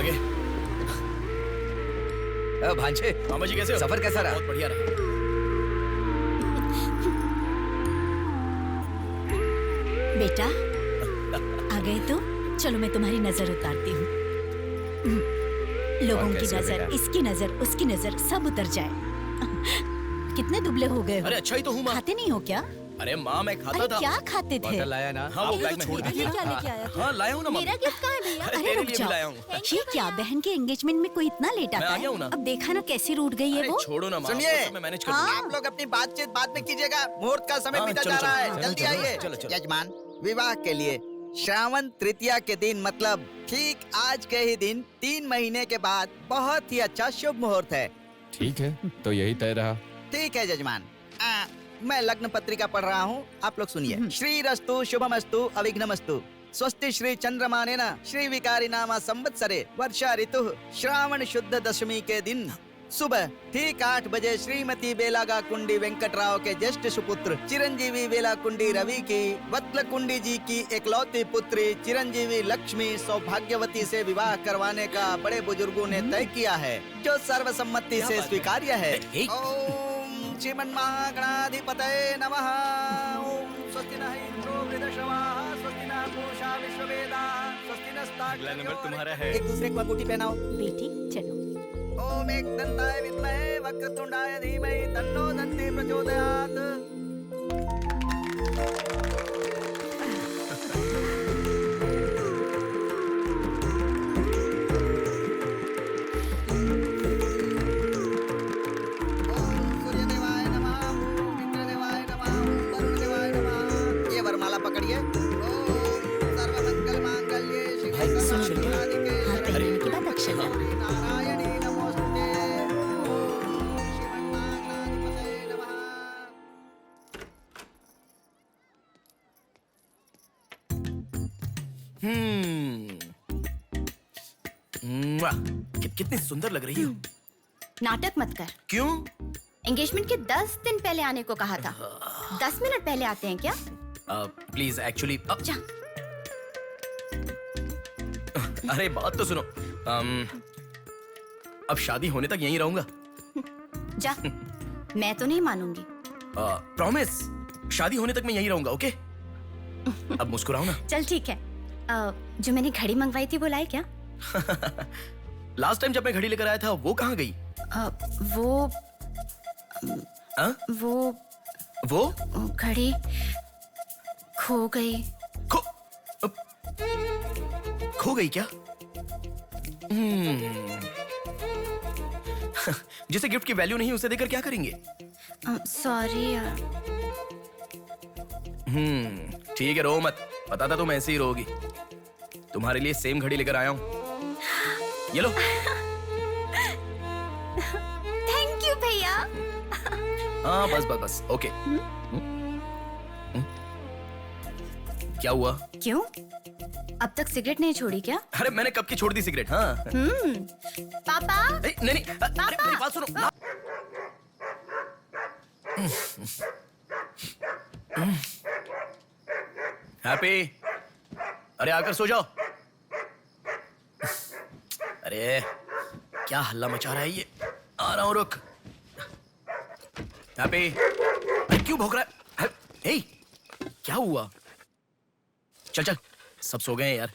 आगे। भांजे, मामा जी कैसे हो? सफर कैसा रहा? बहुत बढ़िया रहा। बेटा आ गए तो चलो मैं तुम्हारी नजर उतारती हूँ। लोगों की कैसे हो नजर, बेटा? इसकी नजर, उसकी नजर सब उतर जाए। कितने दुबले हो गए हो? अरे अच्छा ही तो हूँ माँ। खाते नहीं हो क्या? अरे माँ मैं खाता अरे था। क्या खाते थे? बॉटल लाया ना? हाँ वो ये बैग में छोड़ छोटा दी ये थी। क्या लेके आया तू? हाँ लाया हूँ ना माँ। मेरा गिफ्ट कहाँ है भैया? अरे अरे तेरे रुक लिए भी जाओ। लाया हूँ। ये क्या बहन के एंगेजमेंट में कोई इतना लेट मैं आता आ गया हूँ ना। है? अब देखा ना कैसे रूठ गई है अरे वो। छोड़ो ना माँ। सुनिए। वो सब मैं मैनेज कर हाँ। दूंगा। आप लोग अपनी बातचीत बाद में कीजिएगा, मुहूर्त का समय हाँ, बीता चलो, जा चलो, रहा है। चलो, जल्दी चलो, आइए। चलो, चलो। यजमान, विवाह के लिए श्रावण तृतीया के दिन मतलब ठीक आज के ही दिन 3 महीने के बाद बहुत ही अच्छा शुभ मुहूर्त है। ठीक है, तो यही तय रहा। ठीक है यजमान। मैं लग्न पत्रिका पढ़ रहा हूँ, आप लोग सुनिए। श्रीरस्तु शुभमस्तु अविघ्नमस्तु स्वस्ति श्री चंद्रमानेन श्री विकारी नामा संवत्सरे वर्षा ऋतु श्रावण शुद्ध दशमी के दिन सुबह ठीक 8 बजे श्रीमती बेलागा कुंडी वेंकटराव के ज्येष्ठ सुपुत्र चिरंजीवी बेला कुंडी रवि की वत्ल कुंडी जी की एकलौती पुत्री चिरंजीवी लक्ष्मी सौभाग्यवती से विवाह करवाने का बड़े बुजुर्गों ने तय किया है, जो सर्वसम्मति से स्वीकार्य है। ओम श्रीमन्महागणाधिपतये नमः। ओम स्वस्ति नः इंद्रो वृद्धश्रवाः स्वस्ति नः पूषा विश्ववेदाः स्वस्ति अगला नंबर तुम्हारा है। एक दूसरे को अंगूठी पहनाओ। बेटी चलो। ओम एक दंताय विद्महे वक्रतुंडाय धीमहि तन्नो दन्ति प्रचोदयात्। ओम सूर्यदेवाय नमः, ओम इंद्रदेवाय नमः, ओम वरुणदेवाय नमः। ये वरमाला पकड़िए। ओम सर्वमंगल मांगल्ये शिवे सुनो सर्वाधिके बेटा, हाथ पहनाने के बाद अक्षर डालो। नारायणी नमोस्तुते। ओम श्रीमन्महागणाधिपतये नमः। कितनी सुंदर लग रही हो। नाटक मत कर। क्यों? एंगेजमेंट के 10 दिन पहले आने को कहा था। 10 मिनट पहले आते हैं क्या? प्लीज एक्चुअली जा। अरे बात तो सुनो। अब शादी होने तक यहीं रहूंगा। जा। मैं तो नहीं मानूंगी। प्रॉमिस, शादी होने तक मैं यहीं रहूंगा। ओके? अब मुस्कुराओ ना। चल ठीक है। जो मैंने घड़ी मंगवाई थी वो लाए क्या? लास्ट टाइम जब मैं घड़ी लेकर आया था वो कहाँ गई? वो हाँ? वो घड़ी खो गई। खो खो गई क्या? जिसे गिफ्ट की वैल्यू नहीं उसे देकर क्या करेंगे? सॉरी यार। ठीक है, रो मत। पता था तुम ऐसे ही रोगी। तुम्हारे लिए सेम घड़ी लेकर आया हूँ। ये लो। थैंक यू भैया। हाँ बस बस बस। ओके। क्या हुआ? क्यों? अब तक सिगरेट नहीं छोड़ी क्या? अरे मैंने कब की छोड़ दी सिगरेट। हाँ पापा। नहीं नहीं, अरे मेरी बात सुनो। हैप्पी, अरे आकर सो जाओ। अरे क्या हल्ला मचा रहा है ये? आ रहा हूं, रुक। हैप्पी, अरे क्यों भौंक रहा है? हे, क्या हुआ? चल चल, सब सो गए हैं यार।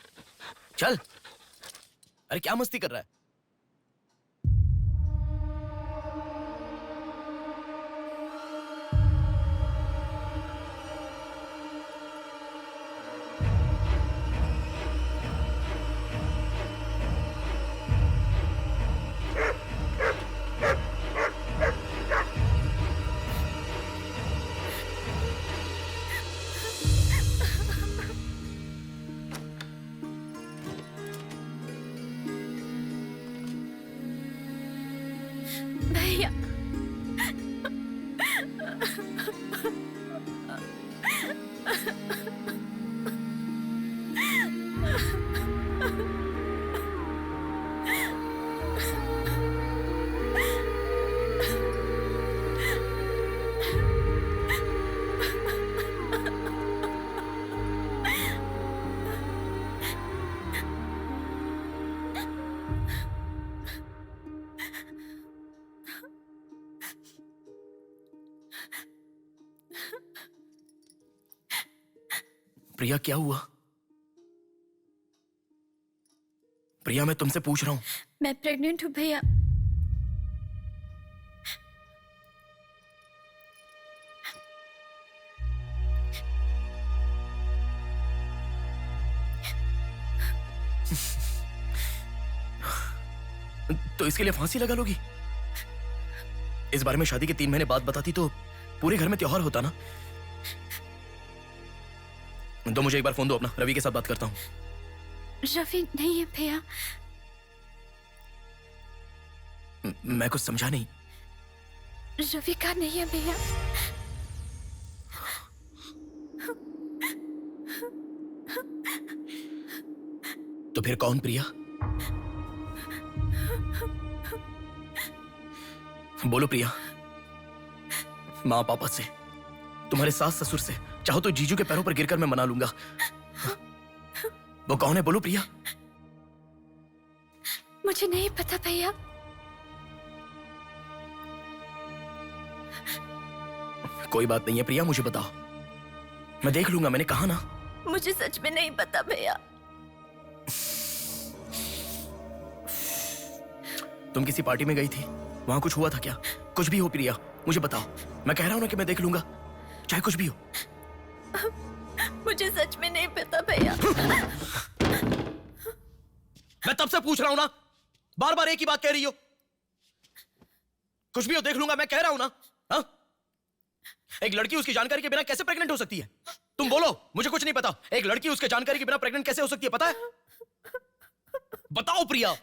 चल। अरे क्या मस्ती कर रहा है? भैया। प्रिया क्या हुआ? प्रिया मैं तुमसे पूछ रहा हूं। मैं प्रेग्नेंट हूँ भैया। तो इसके लिए फांसी लगा लोगी? इस बारे में शादी के 3 महीने बाद बताती तो पूरे घर में त्योहार होता ना। तो मुझे एक बार फोन दो अपना, रवि के साथ बात करता हूं। रवि नहीं है भैया। मैं कुछ समझा नहीं। रवि का नहीं है भैया। तो फिर कौन प्रिया? बोलो प्रिया। माँ पापा से, तुम्हारे सास ससुर से, चाहो तो जीजू के पैरों पर गिरकर मैं मना लूंगा। वो कौन है बोलो प्रिया। मुझे नहीं पता भैया। कोई बात नहीं है प्रिया, मुझे बताओ, मैं देख लूंगा, मैंने कहा ना। मुझे सच में नहीं पता भैया। तुम किसी पार्टी में गई थी, वहां कुछ हुआ था क्या? कुछ भी हो प्रिया, मुझे बताओ। मैं कह रहा हूं ना कि मैं देख लूंगा, चाहे कुछ भी हो। मुझे सच में नहीं पता भैया। मैं तब से पूछ रहा हूं ना, बार बार एक ही बात कह रही हो। कुछ भी हो देख लूंगा, मैं कह रहा हूं ना। हा? एक लड़की उसकी जानकारी के बिना कैसे प्रेग्नेंट हो सकती है? तुम बोलो, मुझे कुछ नहीं पता। एक लड़की उसके जानकारी के बिना प्रेग्नेंट कैसे हो सकती है, पता है? बताओ प्रिया।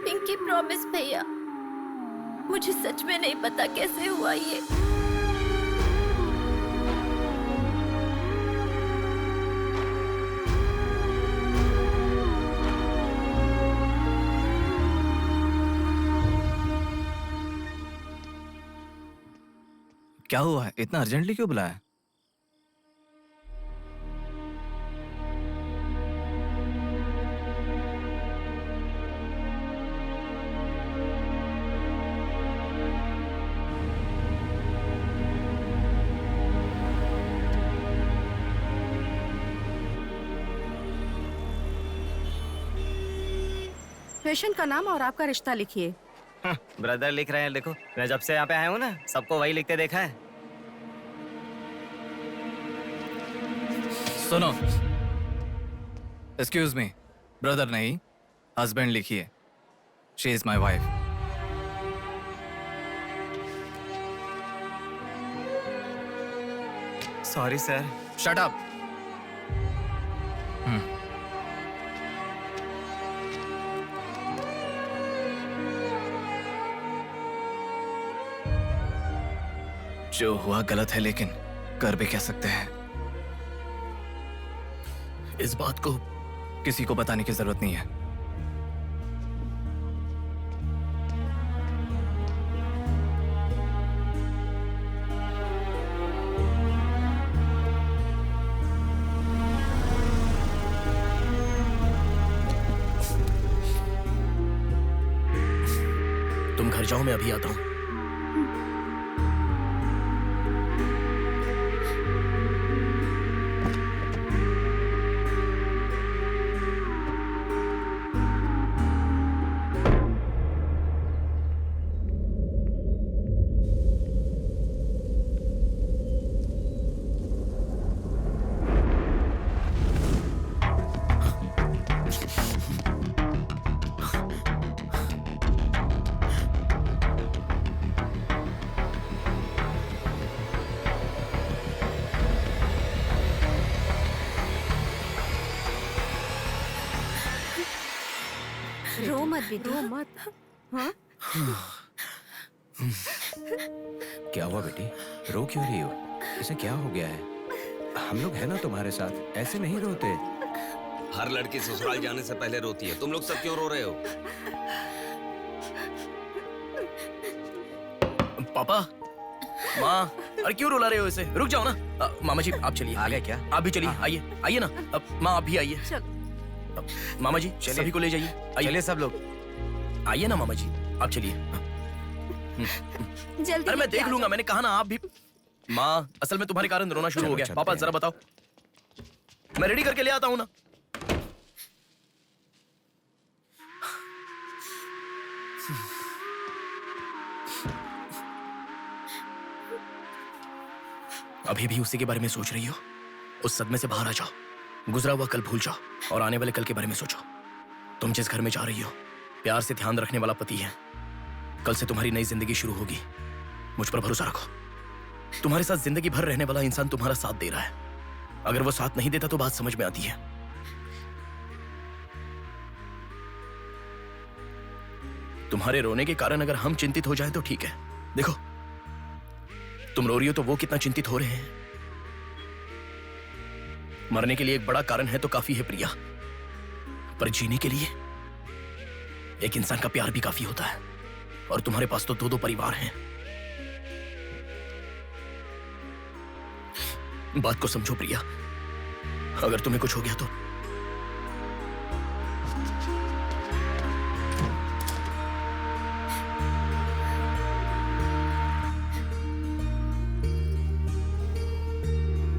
पिंकी प्रॉमिस भैया, मुझे सच में नहीं पता कैसे हुआ ये। क्या हुआ है? इतना अर्जेंटली क्यों बुलाया? पेशेंट का नाम और आपका रिश्ता लिखिए। ब्रदर लिख रहे हैं, देखो। मैं जब से यहाँ पे आया हूँ ना, सबको वही लिखते देखा है। सुनो, एक्सक्यूज मी, ब्रदर नहीं, हस्बैंड लिखिए। She is my wife. Sorry sir. Shut up. जो हुआ गलत है, लेकिन कर भी कह सकते हैं। इस बात को किसी को बताने की जरूरत नहीं है। तुम घर जाओ, मैं अभी आता हूं। रो मत बेटा, रो मत। हाँ? क्या हुआ बेटी, रो क्यों रही हो? इसे क्या हो गया है? हम लोग हैं ना तुम्हारे साथ, ऐसे नहीं रोते। हर लड़की ससुराल जाने से पहले रोती है, तुम लोग सब क्यों रो रहे हो? पापा, माँ, अरे क्यों रुला रहे हो इसे? रुक जाओ ना। मामा जी आप चलिए। आ गए क्या? आप भी चलिए, आइए आइए ना। माँ आप भी आइए। मामा जी सभी को ले जाइए। आइए चलिए सब लोग। आइए ना मामा जी, आप चलिए। जल्दी अरे मैं लेके देख आ लूंगा, मैंने कहा ना आप भी। माँ असल में तुम्हारे कारण रोना शुरू हो गया। चलते पापा हैं। जरा बताओ, मैं रेडी करके ले आता हूँ ना। अभी भी उसी के बारे में सोच रही हो? उस सदमे से बाहर आ जाओ, गुजरा हुआ कल भूल जाओ और आने वाले कल के बारे में सोचो। तुम जिस घर में जा रही हो, प्यार से ध्यान रखने वाला पति है। कल से तुम्हारी नई जिंदगी शुरू होगी। मुझ पर भरोसा रखो। तुम्हारे साथ जिंदगी भर रहने वाला इंसान तुम्हारा साथ दे रहा है। अगर वो साथ नहीं देता तो बात समझ में आती है। तुम्हारे रोने के कारण अगर हम चिंतित हो जाएं तो ठीक है। देखो तुम रो रही हो तो वो कितना चिंतित हो रहे हैं। मरने के लिए एक बड़ा कारण है तो काफी है प्रिया, पर जीने के लिए एक इंसान का प्यार भी काफी होता है। और तुम्हारे पास तो 2-2 परिवार हैं। बात को समझो प्रिया, अगर तुम्हें कुछ हो गया तो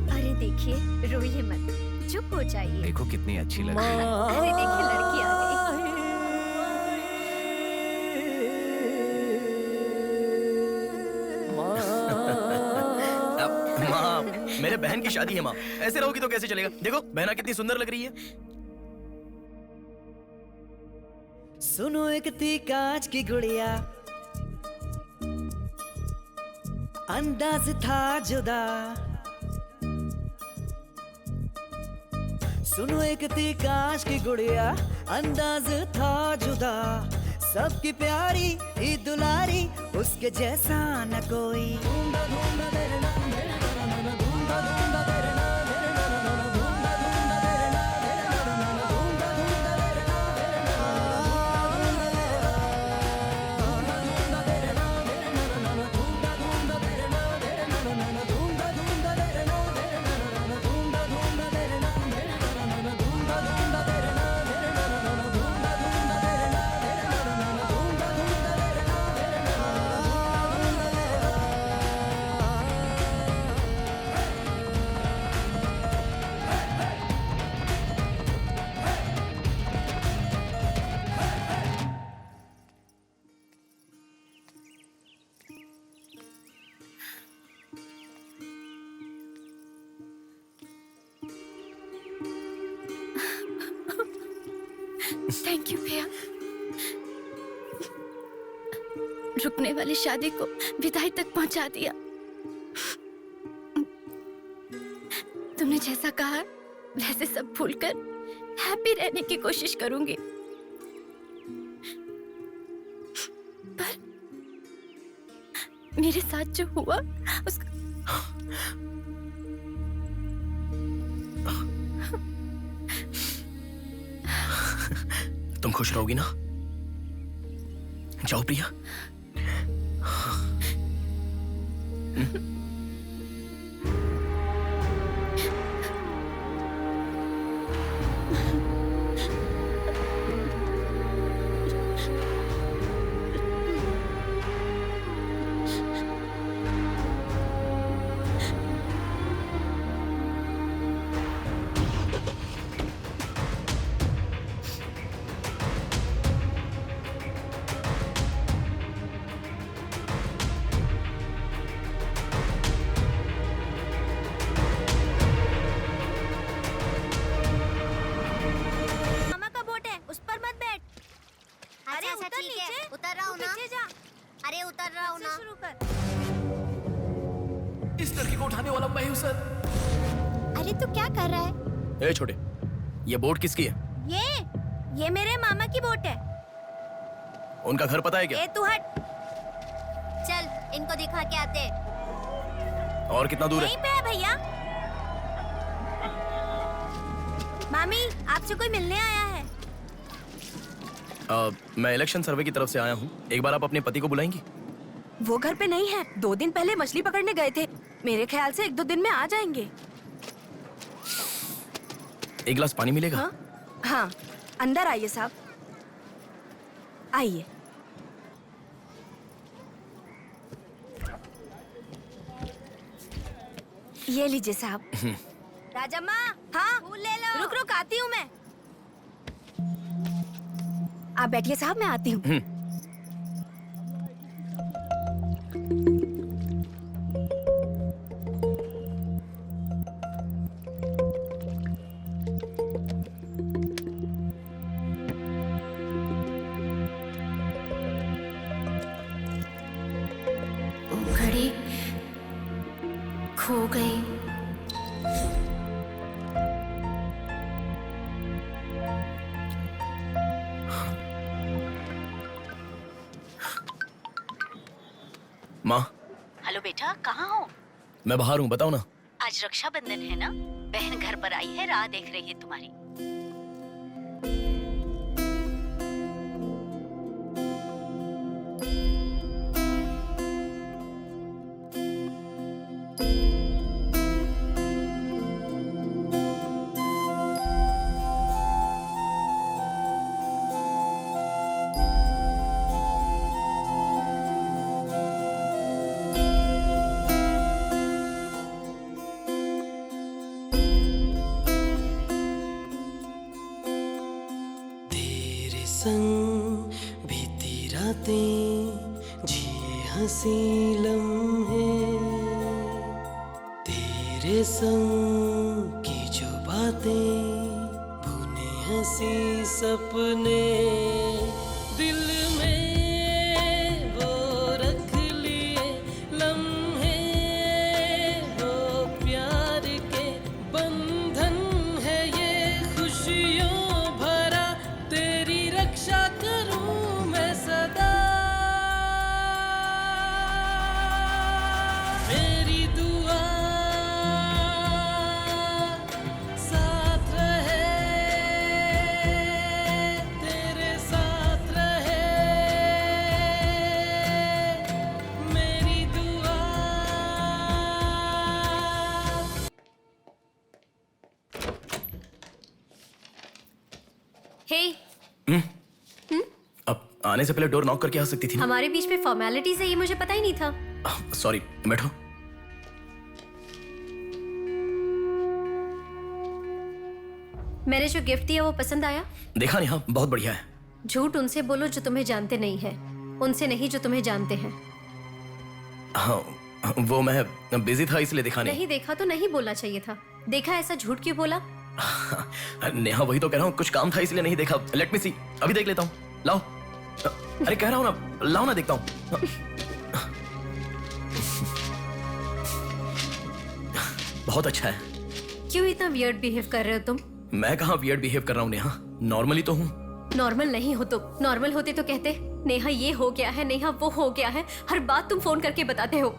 अरे देखिए, रोइए मत, चुप हो जाइए। देखो कितनी अच्छी लग रही है। अरे देखिए, लड़की आ गई। माँ, मेरे बहन की शादी है माँ, ऐसे रहोगी तो कैसे चलेगा? देखो बहना कितनी सुंदर लग रही है। सुनो एक थी कांच की गुड़िया, अंदाज था जुदा। सुनो एक थी कांच की गुड़िया, अंदाज था जुदा। सबकी प्यारी ही दुलारी, उसके जैसा न कोई। थैंक यू भैया, रुकने वाली शादी को विदाई तक पहुंचा दिया। तुमने जैसा कहा वैसे सब भूलकर हैप्पी रहने की कोशिश करूंगी। पर मेरे साथ जो हुआ उसका तुम खुश रहोगी ना? जाओ प्रिया। उतर रहा हूँ ना। अरे उतर रहा हूँ ना। शुरू कर। इस लड़की को उठाने वाला मैं हूँ सर। अरे तू क्या कर रहा है? ए छोटे, ये बोट किसकी है? ये मेरे मामा की बोट है। उनका घर पता है क्या? ए तू हट। चल इनको दिखा के आते। और कितना दूर यहीं पे है भैया। मामी आपसे कोई मिलने आया है। मैं इलेक्शन सर्वे की तरफ से आया हूँ। एक बार आप अपने पति को बुलाएंगी? वो घर पे नहीं है, 2 दिन पहले मछली पकड़ने गए थे। मेरे ख्याल से 1-2 दिन में आ जाएंगे। एक गिलास पानी मिलेगा? हाँ हाँ, अंदर आइए साहब, आइए। ये लीजिए साहब। राजम्मा, हाँ फूल ले लो। रुक रुक, आती हूँ मैं। आप बैठिए साहब, मैं आती हूँ। घड़ी खो गई। माँ, हेलो बेटा, कहाँ हो? मैं बाहर हूँ, बताओ ना। आज रक्षाबंधन है ना, बहन घर पर आई है, राह देख रही है तुम्हारी। संग बीती रातें, जिए हंसी लम्हे, तेरे संग की जो बातें, बुने हंसी सपने, दिल में वो रख लिए लम्हे, वो प्यार के बंधन है ये खुशियों भरा, तेरी रक्षा करूं मैं सदा, मेरी दुआ साथ रहे, तेरे साथ रहे, मेरी दुआ। हे, अब आने से पहले डोर नॉक करके आ सकती थी ना? हमारे बीच में फॉर्मेलिटीज है, ये मुझे पता ही नहीं था। सॉरी, बैठो। मैंने जो गिफ्ट दिया वो पसंद आया? देखा नहीं? हाँ, बहुत बढ़िया है। झूठ उनसे बोलो जो तुम्हें जानते नहीं है, उनसे नहीं जो तुम्हें जानते हैं। हाँ, वो मैं बिजी था इसलिए देखा नहीं। नहीं देखा तो नहीं बोलना चाहिए था। देखा, ऐसा झूठ क्यों बोला? नेहा, वही तो कह रहा हूँ, कुछ काम था इसलिए नहीं देखा। लेट मी सी, अभी देख लेता हूँ। लाओ। अरे कह रहा हूँ ना, लाओ ना, देखता हूँ। बहुत अच्छा है। क्यों इतना वियर्ड बिहेव कर रहे हो तुम? मैं कहाँ वियर्ड बिहेव कर रहा हूँ नेहा, नॉर्मली तो हूँ। नॉर्मल नहीं हो तुम। नॉर्मल होते तो कहते नेहा ये हो गया है, नेहा वो हो गया है। हर बात तुम फोन करके बताते हो।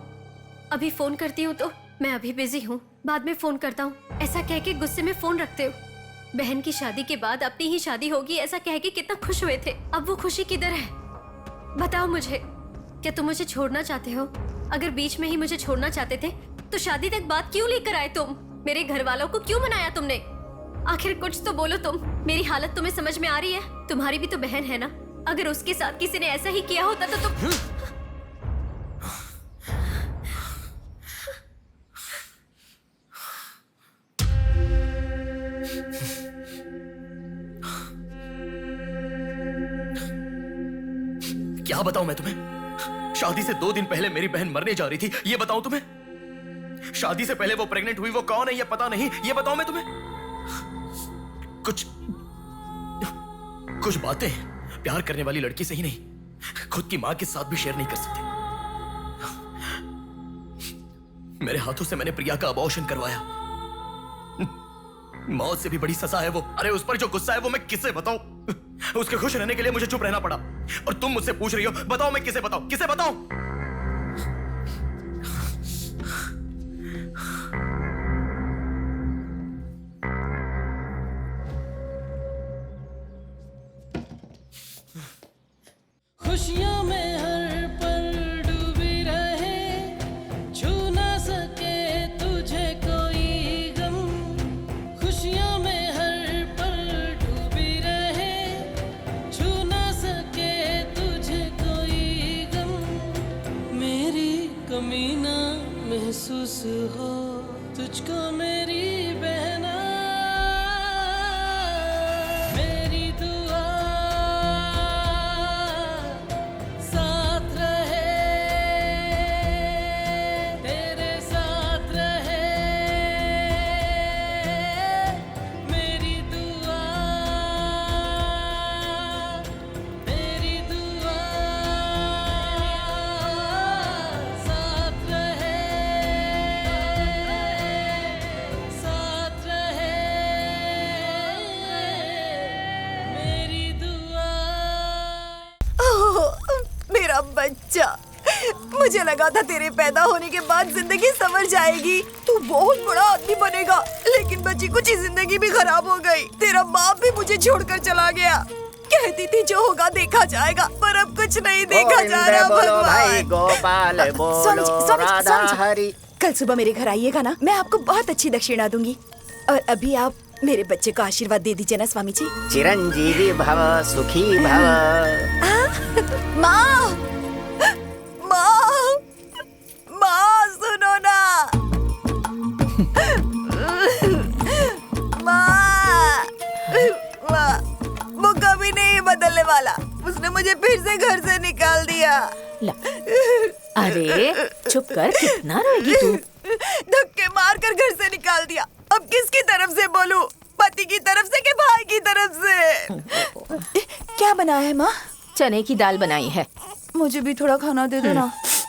अभी फोन करती हूँ तो मैं अभी बिजी हूँ, बाद में फोन करता हूँ, ऐसा कह के गुस्से में फोन रखते हो। बहन की शादी के बाद अपनी ही शादी होगी ऐसा कह के कितना खुश हुए थे, अब वो खुशी किधर है? बताओ मुझे, क्या तुम मुझे छोड़ना चाहते हो? अगर बीच में ही मुझे छोड़ना चाहते थे तो शादी तक बात क्यों लेकर आए तुम? मेरे घर वालों को क्यों मनाया तुमने? आखिर कुछ तो बोलो तुम। मेरी हालत तुम्हें समझ में आ रही है? तुम्हारी भी तो बहन है ना, अगर उसके साथ किसी ने ऐसा ही किया होता तो तुम क्या बताऊं मैं तुम्हें? शादी से 2 दिन पहले मेरी बहन मरने जा रही थी, ये बताऊं तुम्हें? शादी से पहले वो प्रेग्नेंट हुई, वो कौन है ये पता नहीं, ये बताऊं मैं तुम्हें? कुछ बातें प्यार करने वाली लड़की से ही नहीं, खुद की मां के साथ भी शेयर नहीं कर सकते। मेरे हाथों से मैंने प्रिया का अबॉर्शन करवाया। मौत से भी बड़ी सजा है वो। अरे उस पर जो गुस्सा है वो मैं किसे बताऊं? उसके खुश रहने के लिए मुझे चुप रहना पड़ा। और तुम मुझसे पूछ रही हो, बताओ मैं किसे बताऊं? किसे बताऊं? खुशियों में हर पल डूबी मुझको मेरी बहना मेरी दुआ साथ रहे तेरे साथ रहे मेरी दुआ साथ रहे मेरी दुआ। मेरा बच्चा, मुझे लगा था तेरे पैदा होने के बाद जिंदगी संवर जाएगी, तू बहुत बड़ा आदमी बनेगा, लेकिन बच्ची कुछ ही जिंदगी भी खराब हो गई। तेरा बाप भी मुझे छोड़कर चला गया। कहती थी जो होगा देखा जाएगा, पर अब कुछ नहीं देखा जा रहा। भाई गोपाल बोलो राधा हरि। कल सुबह मेरे घर आइएगा ना, मैं आपको बहुत अच्छी दक्षिणा दूंगी। और अभी आप मेरे बच्चे को आशीर्वाद दे दीजिए ना स्वामी जी। चिरंजीवी भव सुखी भव। माँ, माँ, माँ सुनो ना। माँ, माँ, वो कभी नहीं बदलने वाला। उसने मुझे फिर से घर से निकाल दिया। अरे चुप कर, कितना रोएगी तू? धक्के मार कर घर से निकाल दिया। अब किसकी तरफ से बोलूं? पति की तरफ से कि भाई की तरफ से? क्या बनाया है माँ? चने की दाल बनाई है। मुझे भी थोड़ा खाना दे दो ना।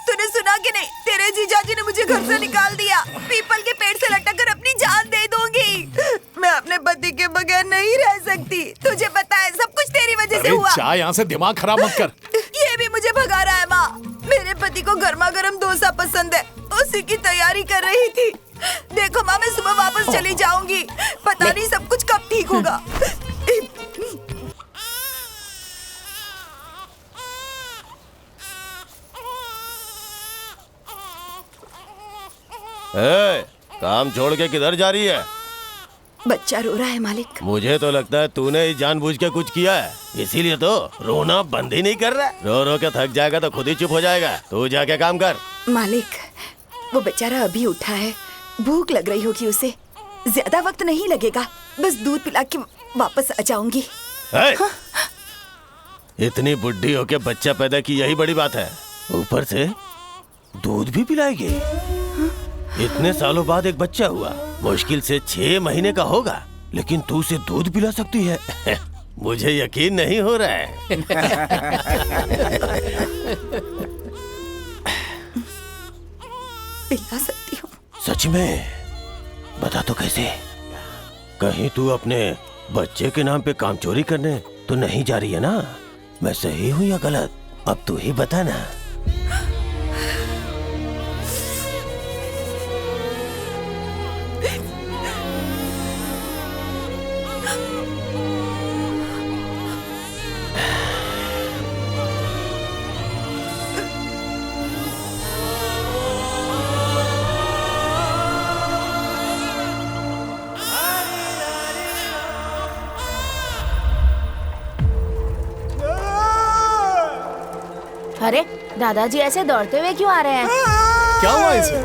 तूने सुना कि नहीं? तेरे जीजाजी ने मुझे घर से निकाल दिया। पीपल के पेड़ से लटक कर अपनी जान दे दूंगी। मैं अपने पति के बगैर नहीं रह सकती। तुझे पता है सब कुछ तेरी वजह से हुआ। चाय यहाँ से दिमाग खराब मत कर। ये भी मुझे भगा रहा है माँ। मेरे पति को गर्मा गर्म डोसा पसंद है, उसी की तैयारी कर रही थी। देखो माँ, मैं सुबह वापस चली जाऊंगी। पता नहीं सब कुछ कब ठीक होगा। काम छोड़ के किधर जा रही है? बच्चा रो रहा है मालिक। मुझे तो लगता है तूने ही जानबूझ के कुछ किया है, इसीलिए तो रोना बंद ही नहीं कर रहा। रो रो के थक जाएगा तो खुद ही चुप हो जाएगा। तू जाके काम कर। मालिक, वो बेचारा अभी उठा है, भूख लग रही होगी उसे। ज्यादा वक्त नहीं लगेगा, बस दूध पिला के वापस आ जाऊंगी। हाँ? इतनी बुढ़ी होके बच्चा पैदा की यही बड़ी बात है, ऊपर से दूध भी पिलाएगी। इतने सालों बाद एक बच्चा हुआ, मुश्किल से 6 महीने का होगा, लेकिन तू उसे दूध पिला सकती है। मुझे यकीन नहीं हो रहा है। पिला सकती हूँ? सच में? बता तो कैसे? कहीं तू अपने बच्चे के नाम पे काम चोरी करने तो नहीं जा रही है ना? मैं सही हूँ या गलत? अब तू ही बता ना। अरे दादाजी ऐसे दौड़ते हुए क्यों आ रहे हैं? क्या हुआ इसे?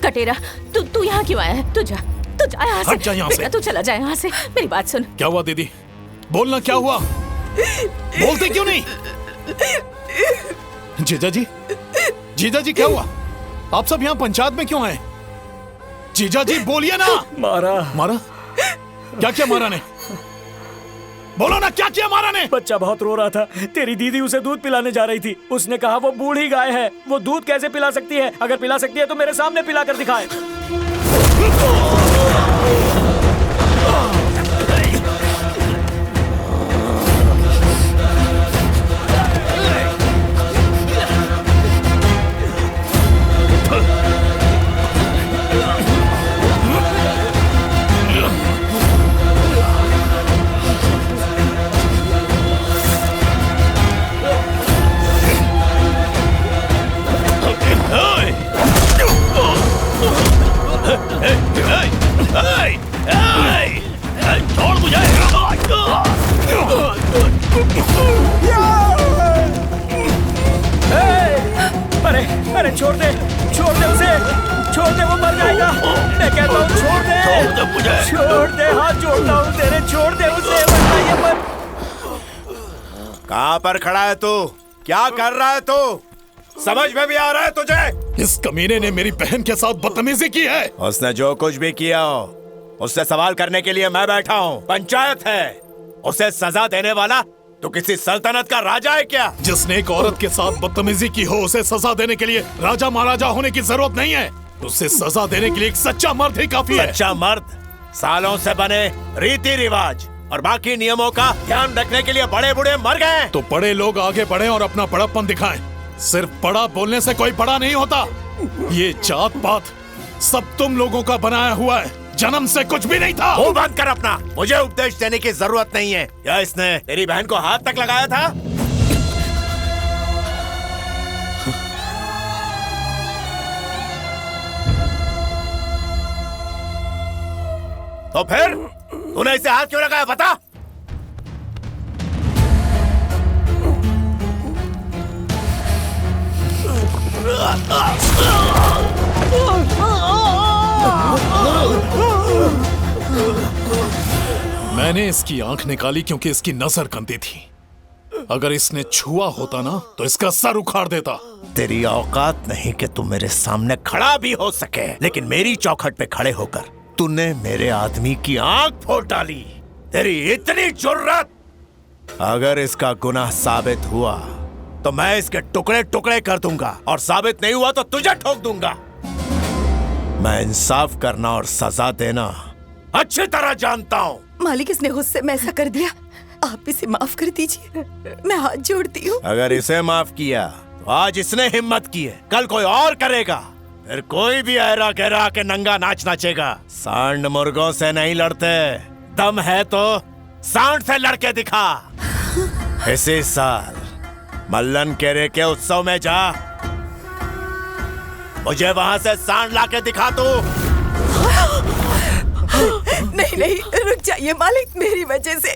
कटेरा, तू यहाँ क्यों आया है? तू जा यहाँ से। हट जा यहाँ से। बेटा तू चला जा यहाँ से। मेरी बात सुन। क्या हुआ दीदी? बोलना, क्या हुआ? बोलते क्यों नहीं? जीजा जी, जीजा जी क्या हुआ? आप सब यहाँ पंचायत में क्यों आए? जीजा जी बोलिए ना। मारा। मारा? क्या किया मारा ने? बोलो ना, क्या किया मारा ने? बच्चा बहुत रो रहा था, तेरी दीदी उसे दूध पिलाने जा रही थी। उसने कहा वो बूढ़ी गाय है, वो दूध कैसे पिला सकती है? अगर पिला सकती है तो मेरे सामने पिला कर दिखाए। अरे छोड़ दे उसे, छोड़ दे, वो मर जाएगा। मैं कहता हूँ छोड़ दे, छोड़ दे, हाथ जोड़ता हूँ तेरे, छोड़ दे उसे, वरना ये मर। कहाँ पर खड़ा है तू? क्या कर रहा है तू? समझ में भी आ रहा है तुझे? इस कमीने ने मेरी बहन के साथ बदतमीजी की है। उसने जो कुछ भी किया हो, उससे सवाल करने के लिए मैं बैठा हूँ। पंचायत है, उसे सजा देने वाला तो किसी सल्तनत का राजा है क्या? जिसने एक औरत के साथ बदतमीजी की हो, उसे सजा देने के लिए राजा महाराजा होने की जरूरत नहीं है। उसे सजा देने के लिए एक सच्चा मर्द ही काफी है। सच्चा मर्द? सालों से बने रीति रिवाज और बाकी नियमों का ध्यान रखने के लिए बड़े बूढ़े मर गए। तो बड़े लोग आगे बढ़े और अपना बड़प्पन दिखाएं। सिर्फ बड़ा बोलने से कोई बड़ा नहीं होता। ये जात पात सब तुम लोगों का बनाया हुआ है, जन्म से कुछ भी नहीं था। मुंह बंद कर अपना, मुझे उपदेश देने की जरूरत नहीं है। या इसने तेरी बहन को हाथ तक लगाया था? तो फिर तूने इसे हाथ क्यों लगाया, बता? मैंने इसकी आंख निकाली क्योंकि इसकी नजर गंदी थी। अगर इसने छुआ होता ना तो इसका सर उखाड़ देता। तेरी औकात नहीं कि तू मेरे सामने खड़ा भी हो सके, लेकिन मेरी चौखट पे खड़े होकर तूने मेरे आदमी की आंख फोड़ डाली। तेरी इतनी जुर्रत! अगर इसका गुनाह साबित हुआ तो मैं इसके टुकड़े टुकड़े कर दूंगा, और साबित नहीं हुआ तो तुझे ठोक दूंगा। मैं इंसाफ करना और सजा देना अच्छी तरह जानता हूँ। मालिक, इसने गुस्से में ऐसा कर दिया, आप इसे माफ कर दीजिए, मैं हाथ जोड़ती हूँ। अगर इसे माफ किया तो आज इसने हिम्मत की है, कल कोई और करेगा। फिर कोई भी ऐरा गहरा के नंगा नाच नाचेगा। सांड मुर्गों से नहीं लड़ते, दम है तो सांड से लड़के दिखा। इसी साल मल्लन केरे के उत्सव में जा, मुझे वहां से सांड लाके दिखा तू। नहीं नहीं, रुक जाइए मालिक, मेरी वजह से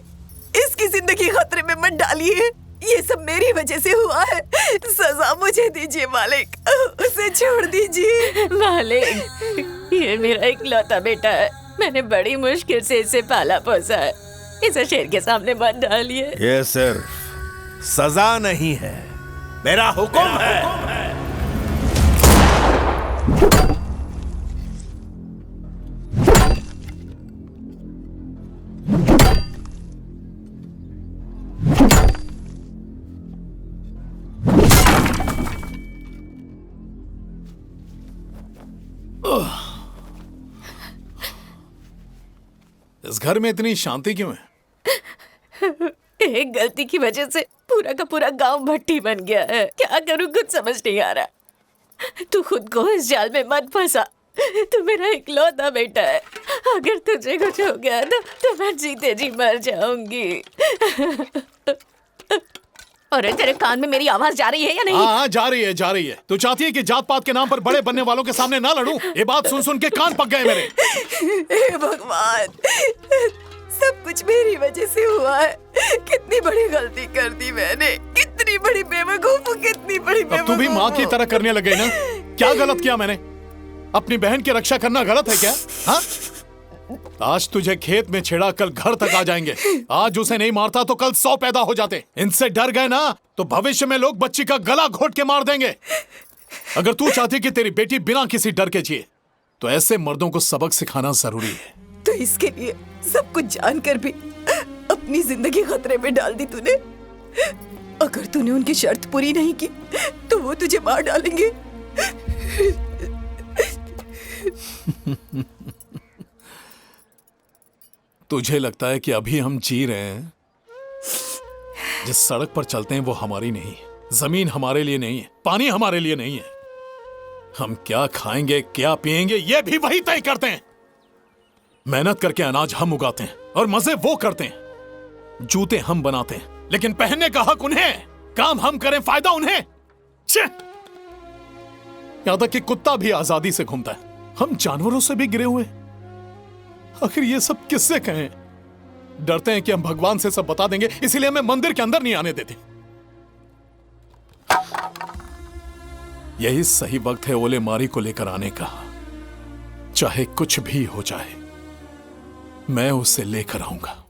इसकी जिंदगी खतरे में मत डालिए। ये सब मेरी वजह से हुआ है, सजा मुझे दीजिए मालिक, उसे छोड़ दीजिए। मालिक, ये मेरा इकलौता बेटा है, मैंने बड़ी मुश्किल से इसे पाला पोसा है, इसे शेर के सामने मत डालिए। ये सिर्फ सजा नहीं है, मेरा हुक्म है। इस घर में इतनी शांति क्यों है? एक गलती की वजह से पूरा का पूरा गांव भट्टी बन गया है। क्या करूं कुछ समझ नहीं आ रहा। तू खुद को इस जाल में मत फंसा, तू मेरा इकलौता बेटा है। अगर तुझे कुछ हो गया तो मैं जीते जी मर जाऊंगी। और तेरे कान में मेरी आवाज जा रही है या नहीं? हाँ, जा रही है, जा रही है। तू चाहती है कि जात पात के नाम पर बड़े बनने वालों के सामने ना लड़ूं? ये बात सुन सुन के कान पक गए मेरे। हे भगवान, सब कुछ मेरी वजह से हुआ है। कितनी बड़ी गलती कर दी मैंने, कितनी बड़ी बेवकूफ, कितनी बड़ी बेवकूफ। अब तू भी माँ की तरह करने लग गई ना? क्या गलत किया मैंने? अपनी बहन की रक्षा करना गलत है क्या? हाँ? आज तुझे खेत में छेड़ा, कल घर तक आ जाएंगे। आज उसे नहीं मारता तो कल 100 पैदा हो जाते। इनसे डर गए ना तो भविष्य में लोग बच्ची का गला घोट के मार देंगे। अगर तू चाहती कि तेरी बेटी बिना किसी डर के जिए तो ऐसे मर्दों को सबक सिखाना जरूरी है। तो इसके लिए सब कुछ जानकर भी अपनी जिंदगी खतरे में डाल दी तूने। अगर तूने उनकी शर्त पूरी नहीं की तो वो तुझे मार डालेंगे। तुझे लगता है कि अभी हम जी रहे हैं? जिस सड़क पर चलते हैं वो हमारी नहीं है, जमीन हमारे लिए नहीं है, पानी हमारे लिए नहीं है। हम क्या खाएंगे, क्या पिएंगे, ये भी वही तय करते हैं। मेहनत करके अनाज हम उगाते हैं और मजे वो करते हैं। जूते हम बनाते हैं लेकिन पहनने का हक उन्हें, काम हम करें, फायदा उन्हें। यहां तक कि कुत्ता भी आजादी से घूमता है। हम जानवरों से भी गिरे हुए। आखिर ये सब किससे कहें? डरते हैं कि हम भगवान से सब बता देंगे, इसीलिए हमें मंदिर के अंदर नहीं आने देते। यही सही वक्त है ओले मारी को लेकर आने का। चाहे कुछ भी हो जाए, मैं उसे लेकर आऊंगा।